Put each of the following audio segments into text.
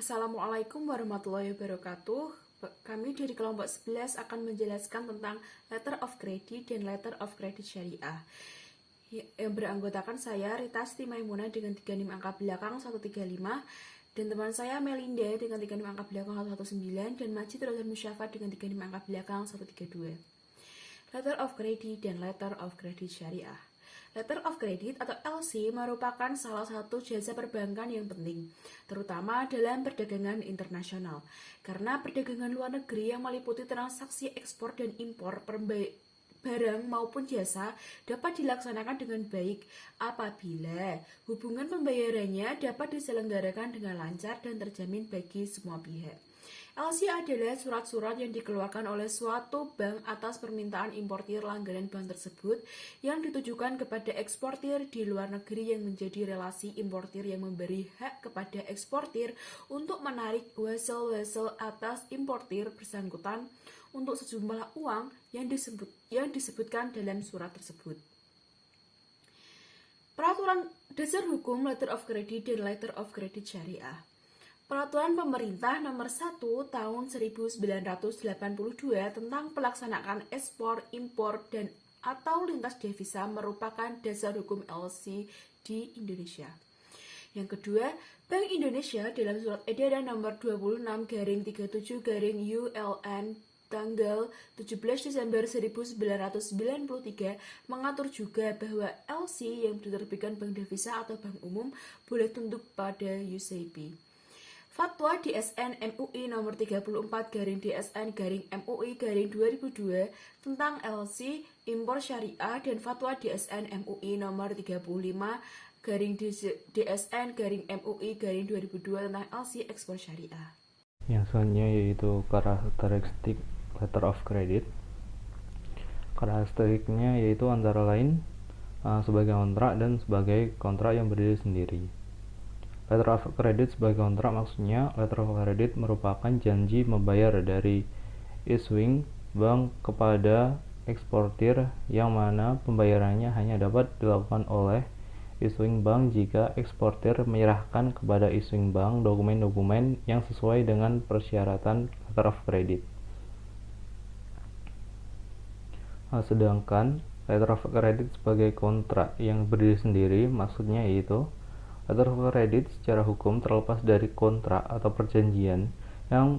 Assalamualaikum warahmatullahi wabarakatuh. Kami dari kelompok 11 akan menjelaskan tentang Letter of Credit dan Letter of Credit Syariah. Yang beranggotakan saya Rita Siti Maimunah dengan 36 angka belakang 135, dan teman saya Melinda dengan 36 angka belakang 119, dan Majid Rozan Musyafa dengan 35 angka belakang 132. Letter of Credit dan Letter of Credit Syariah. Letter of Credit atau LC merupakan salah satu jasa perbankan yang penting, terutama dalam perdagangan internasional, karena perdagangan luar negeri yang meliputi transaksi ekspor dan impor barang maupun jasa dapat dilaksanakan dengan baik apabila hubungan pembayarannya dapat diselenggarakan dengan lancar dan terjamin bagi semua pihak. LC adalah surat-surat yang dikeluarkan oleh suatu bank atas permintaan importir langganan bank tersebut yang ditujukan kepada eksportir di luar negeri yang menjadi relasi importir yang memberi hak kepada eksportir untuk menarik hasil-hasil atas importir bersangkutan untuk sejumlah uang yang disebutkan dalam surat tersebut. Peraturan Dasar Hukum Letter of Credit dan Letter of Credit Syariah. Peraturan Pemerintah Nomor 1 Tahun 1982 tentang pelaksanaan ekspor, impor, dan atau lintas devisa merupakan dasar hukum LC di Indonesia. Yang kedua, Bank Indonesia dalam Surat Edaran Nomor 26/37/ULN tanggal 17 Desember 1993 mengatur juga bahwa LC yang diterbitkan Bank Devisa atau Bank Umum boleh tunduk pada UCP. Fatwa DSN MUI nomor 34/DSN/MUI/2002 tentang LC impor syariah dan Fatwa DSN MUI nomor 35/DSN/MUI/2002 tentang LC ekspor syariah. Yang selanjutnya yaitu karakteristik letter of credit. Karakteristiknya yaitu antara lain sebagai kontrak dan sebagai kontrak yang berdiri sendiri. Letter of credit sebagai kontrak maksudnya letter of credit merupakan janji membayar dari issuing bank kepada eksportir yang mana pembayarannya hanya dapat dilakukan oleh issuing bank jika eksportir menyerahkan kepada issuing bank dokumen-dokumen yang sesuai dengan persyaratan letter of credit. Sedangkan letter of credit sebagai kontrak yang berdiri sendiri maksudnya yaitu letter of credit secara hukum terlepas dari kontrak atau perjanjian yang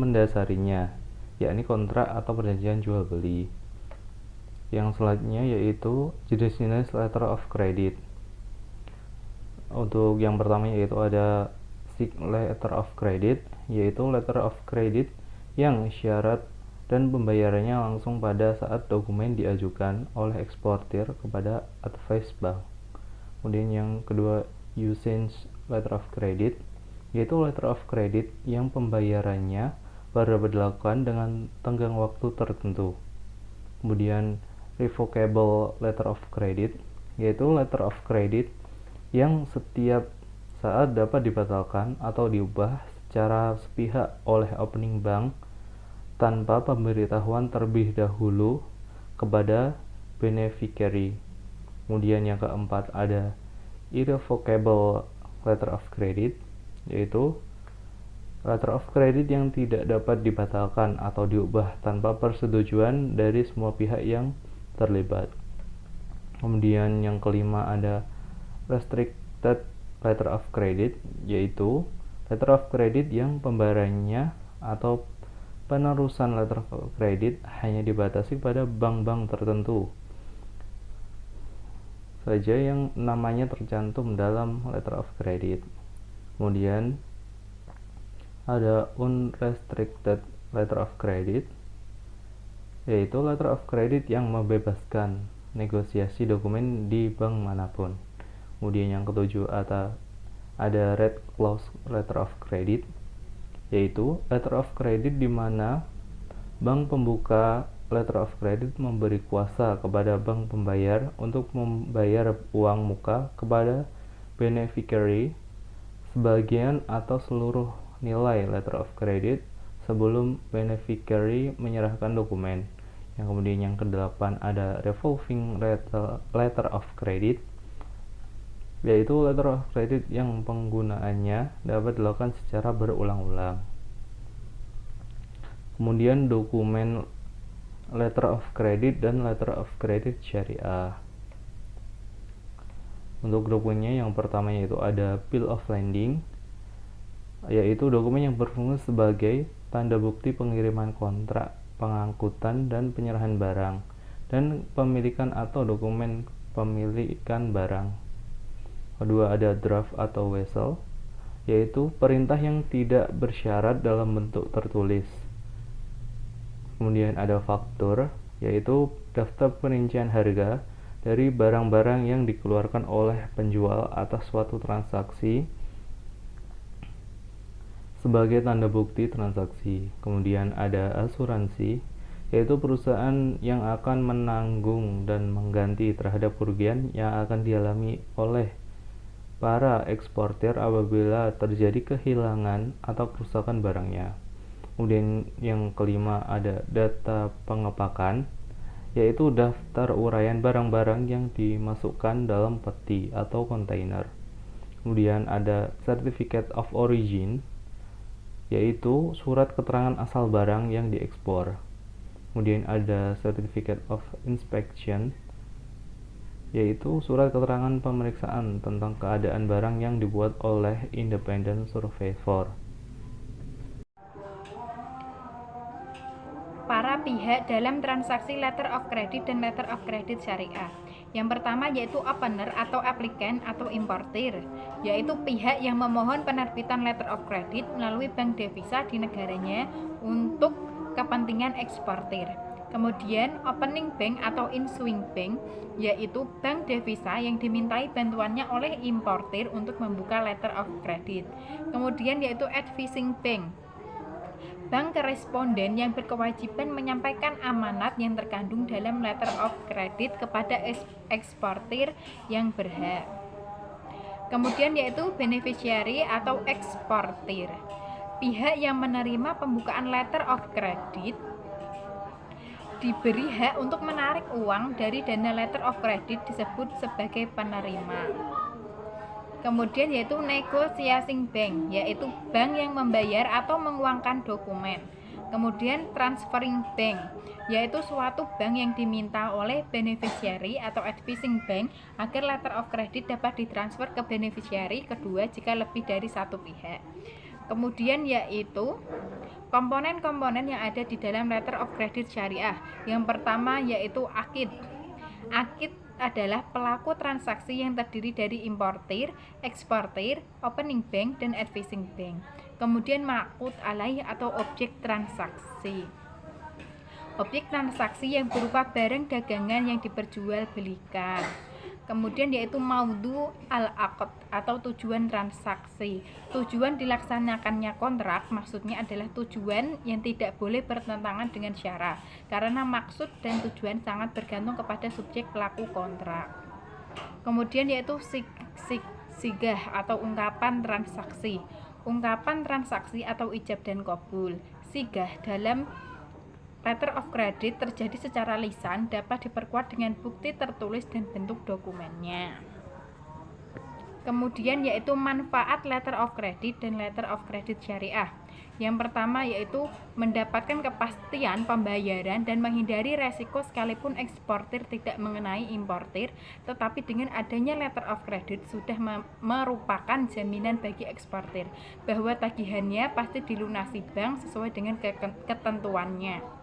mendasarinya, yakni kontrak atau perjanjian jual beli. Yang selanjutnya yaitu jenis-jenis letter of credit. Untuk yang pertama yaitu ada letter of credit, yaitu letter of credit yang syarat dan pembayarannya langsung pada saat dokumen diajukan oleh eksportir kepada advice bank. Kemudian yang kedua, usage letter of credit, yaitu letter of credit yang pembayarannya baru dapat dilakukan dengan tenggang waktu tertentu. Kemudian revocable letter of credit, yaitu letter of credit yang setiap saat dapat dibatalkan atau diubah secara sepihak oleh opening bank tanpa pemberitahuan terlebih dahulu kepada beneficiary. Kemudian yang keempat ada irrevocable letter of credit, yaitu letter of credit yang tidak dapat dibatalkan atau diubah tanpa persetujuan dari semua pihak yang terlibat. Kemudian yang kelima ada restricted letter of credit, yaitu letter of credit yang pembayarannya atau penerusan letter of credit hanya dibatasi pada bank-bank tertentu saja yang namanya tercantum dalam letter of credit. Kemudian ada unrestricted letter of credit, yaitu letter of credit yang membebaskan negosiasi dokumen di bank manapun. Kemudian yang ketujuh ada red close letter of credit, yaitu letter of credit di mana bank pembuka letter of credit memberi kuasa kepada bank pembayar untuk membayar uang muka kepada beneficiary sebagian atau seluruh nilai letter of credit sebelum beneficiary menyerahkan dokumen. Yang kemudian yang kedelapan ada revolving letter of credit, yaitu letter of credit yang penggunaannya dapat dilakukan secara berulang-ulang. Kemudian dokumen letter of credit dan letter of credit syariah. Untuk dokumennya yang pertama yaitu ada bill of lading, yaitu dokumen yang berfungsi sebagai tanda bukti pengiriman kontrak, pengangkutan, dan penyerahan barang, dan pemilikan atau dokumen pemilikan barang. Kedua ada draft atau wesel, yaitu perintah yang tidak bersyarat dalam bentuk tertulis. Kemudian ada faktur, yaitu daftar perincian harga dari barang-barang yang dikeluarkan oleh penjual atas suatu transaksi sebagai tanda bukti transaksi. Kemudian ada asuransi, yaitu perusahaan yang akan menanggung dan mengganti terhadap kerugian yang akan dialami oleh para eksportir apabila terjadi kehilangan atau kerusakan barangnya. Kemudian yang kelima ada data pengepakan, yaitu daftar uraian barang-barang yang dimasukkan dalam peti atau kontainer. Kemudian ada certificate of origin, yaitu surat keterangan asal barang yang diekspor. Kemudian ada certificate of inspection, yaitu surat keterangan pemeriksaan tentang keadaan barang yang dibuat oleh independent surveyor. Para pihak dalam transaksi letter of credit dan letter of credit syariah. Yang pertama yaitu opener atau applicant atau importir, yaitu pihak yang memohon penerbitan letter of credit melalui bank devisa di negaranya untuk kepentingan eksportir. Kemudian opening bank atau issuing bank, yaitu bank devisa yang dimintai bantuannya oleh importir untuk membuka letter of credit. Kemudian yaitu advising bank, bank koresponden yang berkewajiban menyampaikan amanat yang terkandung dalam letter of credit kepada eksportir yang berhak. Kemudian yaitu beneficiary atau eksportir, pihak yang menerima pembukaan letter of credit diberi hak untuk menarik uang dari dana letter of credit disebut sebagai penerima. Kemudian yaitu negotiating bank, yaitu bank yang membayar atau menguangkan dokumen. Kemudian transferring bank, yaitu suatu bank yang diminta oleh beneficiary atau advising bank agar letter of credit dapat ditransfer ke beneficiary kedua jika lebih dari satu pihak. Kemudian yaitu komponen-komponen yang ada di dalam letter of credit syariah. Yang pertama yaitu akid. Akid adalah pelaku transaksi yang terdiri dari importir, eksportir, opening bank, dan advising bank. Kemudian maqud alaih atau objek transaksi. Objek transaksi yang berupa barang dagangan yang diperjualbelikan. Kemudian yaitu maudhu al-aqd atau tujuan transaksi. Tujuan dilaksanakannya kontrak maksudnya adalah tujuan yang tidak boleh bertentangan dengan syara, karena maksud dan tujuan sangat bergantung kepada subjek pelaku kontrak. Kemudian yaitu sigah atau ungkapan transaksi. Ungkapan transaksi atau ijab dan qabul. Sigah dalam letter of credit terjadi secara lisan, dapat diperkuat dengan bukti tertulis dan bentuk dokumennya. Kemudian yaitu manfaat letter of credit dan letter of credit syariah. Yang pertama yaitu mendapatkan kepastian pembayaran dan menghindari resiko sekalipun eksportir tidak mengenai importir, tetapi dengan adanya letter of credit sudah merupakan jaminan bagi eksportir bahwa tagihannya pasti dilunasi bank sesuai dengan ketentuannya.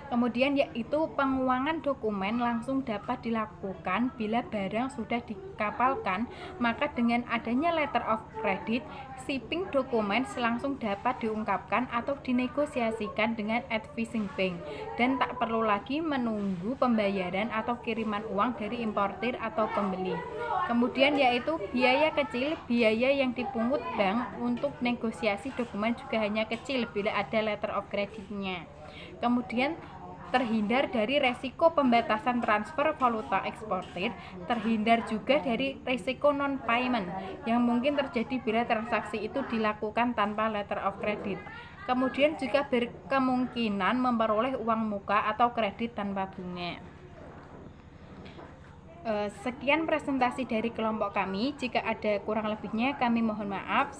Kemudian yaitu penguangan dokumen langsung dapat dilakukan bila barang sudah dikapalkan, maka dengan adanya letter of credit, shipping dokumen langsung dapat diungkapkan atau dinegosiasikan dengan advising bank dan tak perlu lagi menunggu pembayaran atau kiriman uang dari importir atau pembeli. Kemudian yaitu biaya kecil, biaya yang dipungut bank untuk negosiasi dokumen juga hanya kecil bila ada letter of creditnya. Kemudian terhindar dari resiko pembatasan transfer valuta eksportir, terhindar juga dari resiko non-payment yang mungkin terjadi bila transaksi itu dilakukan tanpa letter of credit. Kemudian juga berkemungkinan memperoleh uang muka atau kredit tanpa bunga. Sekian presentasi dari kelompok kami. Jika ada kurang lebihnya, kami mohon maaf.